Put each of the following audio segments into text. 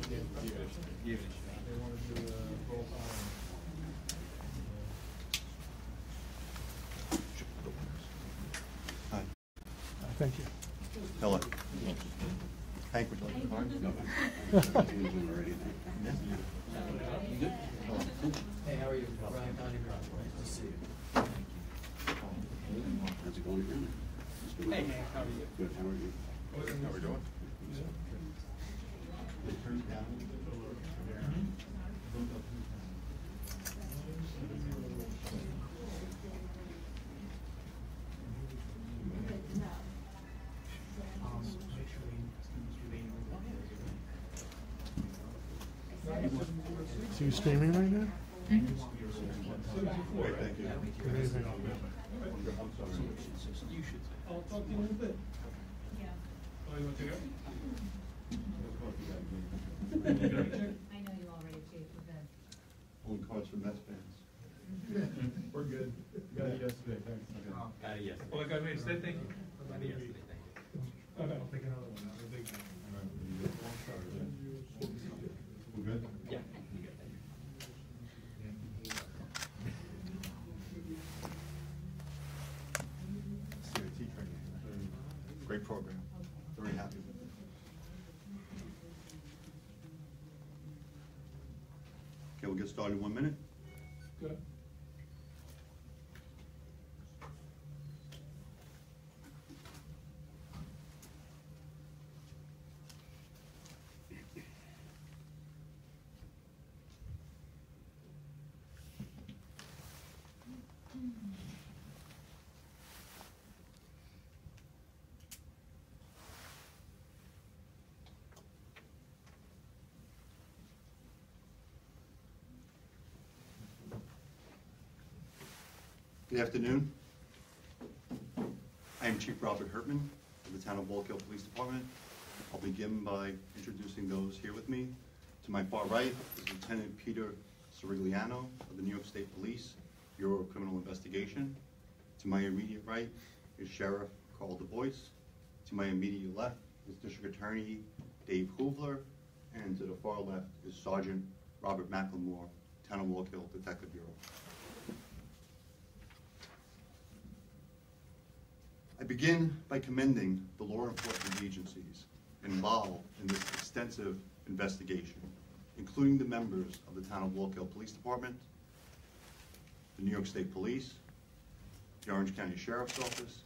Give it a shot. They want to do both arms. Hi. Thank you. Hello. Hank, would you like a card? Hey, how are you? Brian County Nice to see you. How's it going? Hey, Hank, how are you? Good, how are you? How we doing? So you streaming right now? Great, thank you. Good evening. You should. I'll talk to you in a little bit. Yeah. Oh, you want to go? I know you already, Chief, we're good. Only cards for Mets fans. We're good. Got it yesterday, thanks. Got it yesterday. Oh, I got me to say thank you. Got it yesterday, thank you. Okay, I'll take another one. I'll take that. We're good? Yeah. You got that. CIT training. Great program. Very happy with it. Okay, we'll get started in 1 minute. Good. Good afternoon. I am Chief Robert Hertman of the Town of Wallkill Police Department. I'll begin by introducing those here with me. To my far right is Lieutenant Peter Sirigliano of the New York State Police, Bureau of Criminal Investigation. To my immediate right is Sheriff Carl Du Bois. To my immediate left is District Attorney Dave Hoovler. And to the far left is Sergeant Robert McLemore, Town of Wallkill Detective Bureau. I begin by commending the law enforcement agencies involved in this extensive investigation, including the members of the Town of Wallkill Police Department, the New York State Police, the Orange County Sheriff's Office,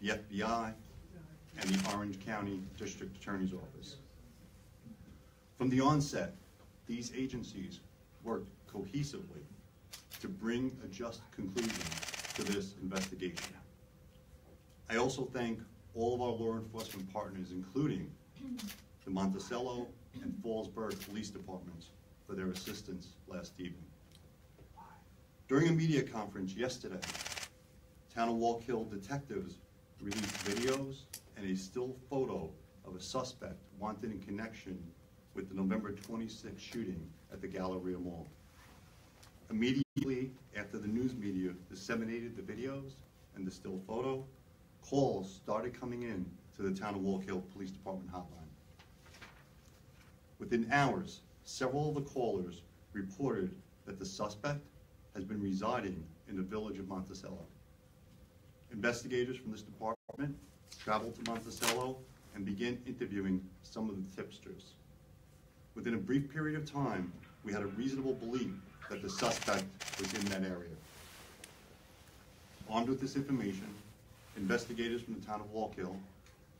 the FBI, and the Orange County District Attorney's Office. From the onset, these agencies worked cohesively to bring a just conclusion to this investigation. I also thank all of our law enforcement partners, including the Monticello and Fallsburg Police Departments, for their assistance last evening. During a media conference yesterday, Town of Wallkill detectives released videos and a still photo of a suspect wanted in connection with the November 26th shooting at the Galleria Mall. Immediately after the news media disseminated the videos and the still photo, calls started coming in to the Town of Wallkill Police Department hotline. Within hours, several of the callers reported that the suspect has been residing in the village of Monticello. Investigators from this department traveled to Monticello and began interviewing some of the tipsters. Within a brief period of time, we had a reasonable belief that the suspect was in that area. Armed with this information, investigators from the Town of Wallkill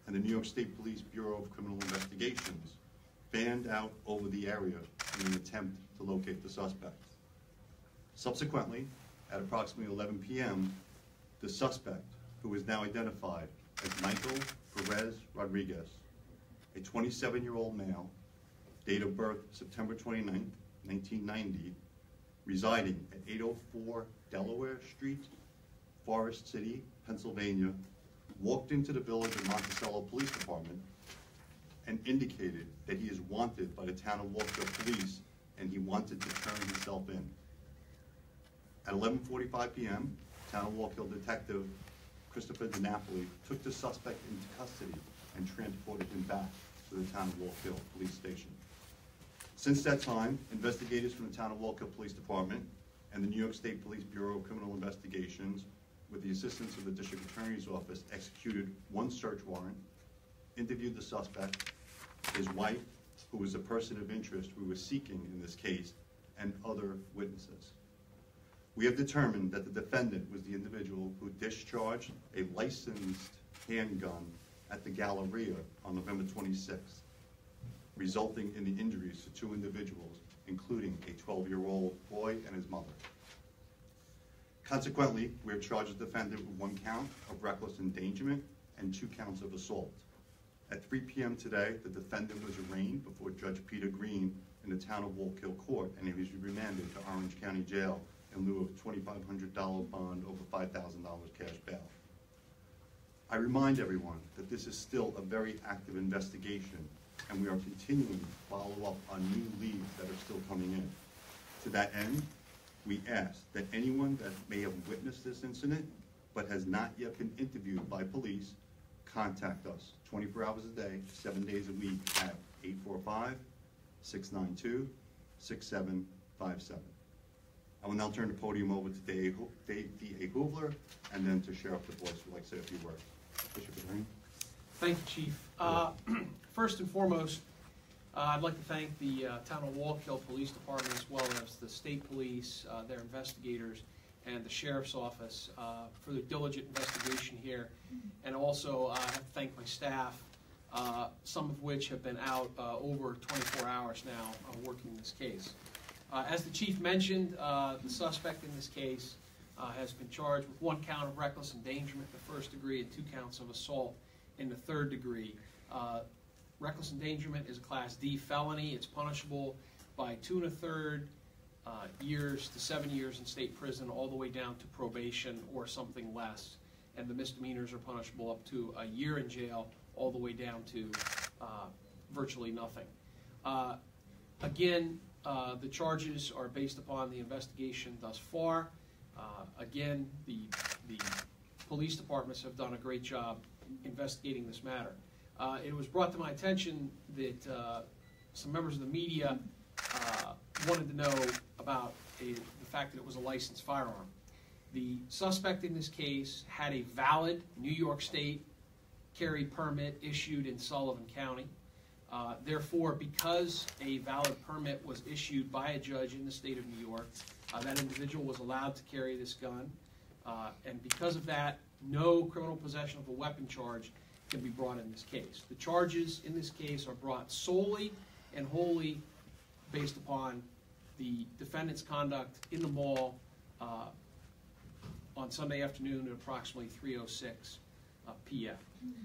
and the New York State Police Bureau of Criminal Investigations fanned out over the area in an attempt to locate the suspect. Subsequently, at approximately 11 p.m., the suspect, who is now identified as Michael Perez Rodriguez, a 27-year-old male, date of birth September 29, 1990, residing at 804 Delaware Street, Forest City, Pennsylvania, walked into the village of Monticello Police Department and indicated that he is wanted by the Town of Wallkill Police and he wanted to turn himself in. At 11:45 p.m., Town of Wallkill Detective Christopher DiNapoli took the suspect into custody and transported him back to the Town of Wallkill Police Station. Since that time, investigators from the Town of Wallkill Police Department and the New York State Police Bureau of Criminal Investigations, with the assistance of the District Attorney's Office, executed one search warrant, interviewed the suspect, his wife, who was a person of interest we were seeking in this case, and other witnesses. We have determined that the defendant was the individual who discharged a licensed handgun at the Galleria on November 26th, resulting in the injuries to two individuals, including a 12-year-old boy and his mother. Consequently, we have charged the defendant with 1 count of reckless endangerment and 2 counts of assault. At 3 p.m. today, the defendant was arraigned before Judge Peter Green in the Town of Wallkill Court, and he was remanded to Orange County Jail in lieu of a $2,500 bond over $5,000 cash bail. I remind everyone that this is still a very active investigation, and we are continuing to follow up on new leads that are still coming in. To that end, we ask that anyone that may have witnessed this incident but has not yet been interviewed by police contact us 24 hours a day, 7 days a week at 845-692-6757. I will now turn the podium over to D.A. Hoovler and then to Sheriff Du Bois, who would like to say a few words. Bishop Attorney. Thank you, Chief. First and foremost, I'd like to thank the Town of Wallkill Police Department, as well as the State Police, their investigators, and the Sheriff's Office for their diligent investigation here. And also, I have to thank my staff, some of which have been out over 24 hours now working this case. As the Chief mentioned, the suspect in this case has been charged with 1 count of reckless endangerment in the 1st degree and 2 counts of assault in the 3rd degree. Reckless endangerment is a Class D felony. It's punishable by 2 1/3 years to 7 years in state prison, all the way down to probation or something less. And the misdemeanors are punishable up to a year in jail, all the way down to virtually nothing. Again, the charges are based upon the investigation thus far. Again, the police departments have done a great job investigating this matter. It was brought to my attention that some members of the media wanted to know about the fact that it was a licensed firearm. The suspect in this case had a valid New York State carry permit issued in Sullivan County. Therefore, because a valid permit was issued by a judge in the state of New York, that individual was allowed to carry this gun. And because of that, no criminal possession of a weapon charge can be brought in this case. The charges in this case are brought solely and wholly based upon the defendant's conduct in the mall on Sunday afternoon at approximately 3:06 p.m.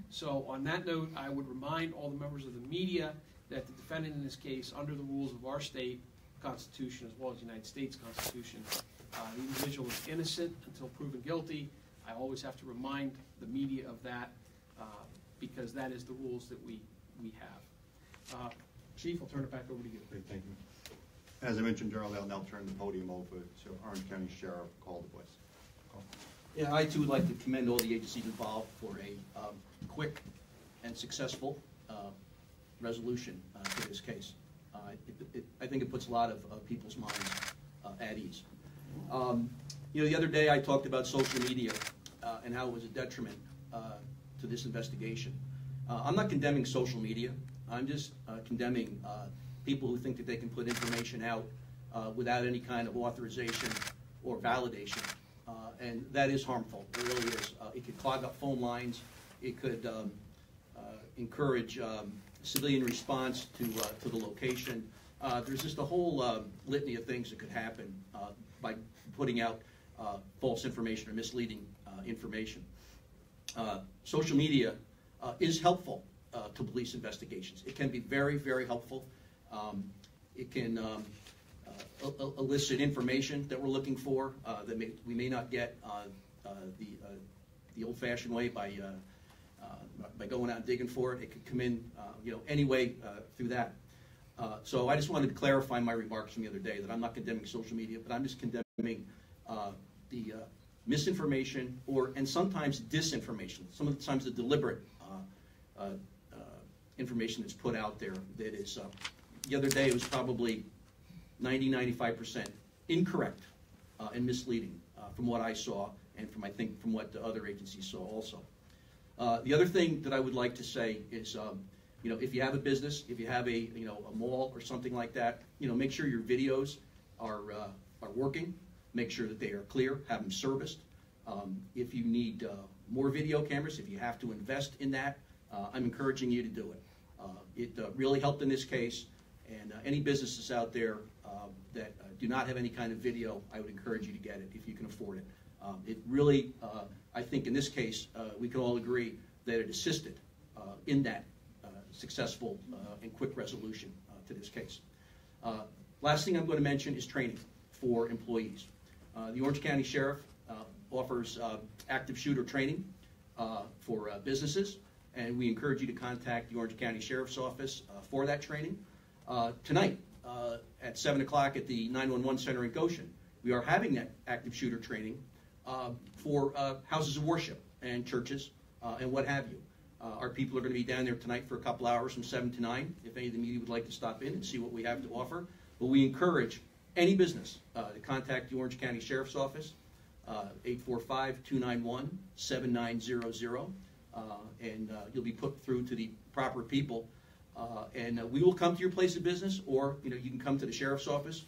So on that note, I would remind all the members of the media that the defendant in this case, under the rules of our state Constitution as well as the United States Constitution, the individual is innocent until proven guilty. I always have to remind the media of that because that is the rules that we have. Chief, I'll turn it back over to you. Great, thank you. As I mentioned earlier, I'll now turn the podium over to Orange County Sheriff Carl Du Bois. Yeah, I too would like to commend all the agencies involved for a quick and successful resolution to this case. I think it puts a lot of people's minds at ease. You know, the other day I talked about social media and how it was a detriment to this investigation. I'm not condemning social media. I'm just condemning people who think that they can put information out without any kind of authorization or validation. And that is harmful. It really is. It could clog up phone lines. It could encourage civilian response to the location. There's just a whole litany of things that could happen by putting out false information or misleading information. Social media is helpful to police investigations. It can be very, very helpful. It can elicit information that we're looking for that we may not get the old-fashioned way by going out and digging for it. It could come in, any way through that. So I just wanted to clarify my remarks from the other day that I'm not condemning social media, but I'm just condemning the misinformation and sometimes disinformation. Sometimes the deliberate information that's put out there that is the other day, it was probably 90–95% incorrect and misleading from what I saw and from, I think, from what the other agencies saw also. The other thing that I would like to say is, if you have a business, if you have a mall or something like that, make sure your videos are working. Make sure that they are clear. Have them serviced. If you need more video cameras, if you have to invest in that, I'm encouraging you to do it. It really helped in this case, and any businesses out there that do not have any kind of video, I would encourage you to get it if you can afford it. It really, I think in this case, we can all agree that it assisted in that successful and quick resolution to this case. Last thing I'm going to mention is training for employees. The Orange County Sheriff offers active shooter training for businesses, and we encourage you to contact the Orange County Sheriff's Office for that training. Tonight, at 7 o'clock at the 911 Center in Goshen, we are having that active shooter training for houses of worship and churches and what have you. Our people are going to be down there tonight for a couple hours from 7 to 9, if any of the media would like to stop in and see what we have to offer. But we encourage any business to contact the Orange County Sheriff's Office, 845-291-7900, and you'll be put through to the proper people. And we will come to your place of business, or you can come to the Sheriff's Office.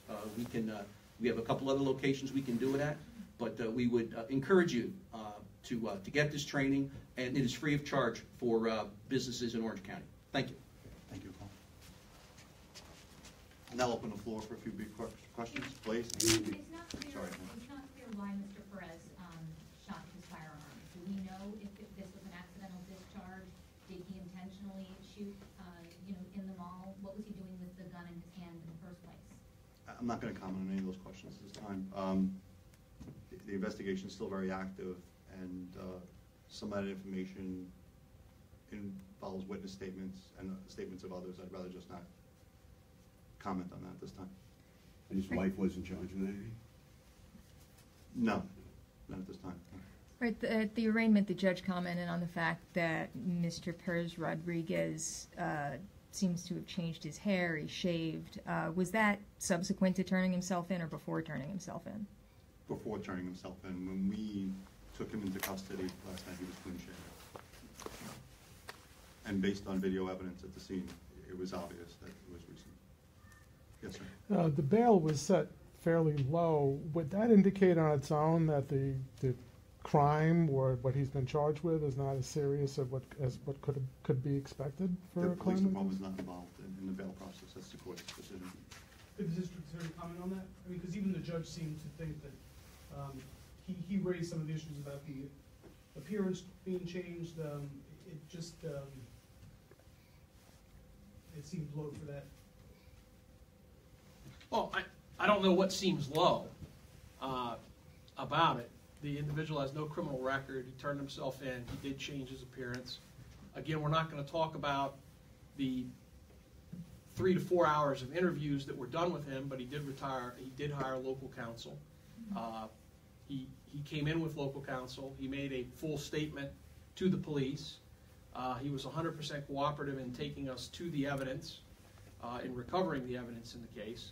We have a couple other locations we can do it at, but we would encourage you to get this training, and it is free of charge for businesses in Orange County. Thank you. Thank you, Paul. I'll now open the floor for a few brief questions, please. It's not clear, Sorry. it's not clear why Mr. Perez shot his firearm. Do we know if this was an accidental discharge? Did he intentionally shoot, in the mall? What was he doing with the gun in his hand in the first place? I'm not going to comment on any of those questions at this time. The investigation is still very active, and some of that information involves witness statements and statements of others. I'd rather just not comment on that at this time. And his wife wasn't charged with anything? No, not at this time. Right, at the arraignment, the judge commented on the fact that Mr. Perez Rodriguez seems to have changed his hair, he shaved. Was that subsequent to turning himself in or before turning himself in? Before turning himself in. When we took him into custody last night, he was clean shaven. And based on video evidence at the scene, it was obvious that it was recent. Yes, sir. The bail was set fairly low. Would that indicate on its own that the crime or what he's been charged with is not as serious as what could be expected for The a police crime? department was not involved in the bail process. That's the court's decision. Did the district attorney comment on that? I mean, because even the judge seemed to think that he raised some of the issues about the appearance being changed. It just it seemed low for that. Well, I don't know what seems low about it. The individual has no criminal record. He turned himself in. He did change his appearance. Again, we're not going to talk about the 3 to 4 hours of interviews that were done with him, but he did retire. He did hire local counsel. He came in with local counsel. He made a full statement to the police. He was 100% cooperative in taking us to the evidence, in recovering the evidence in the case.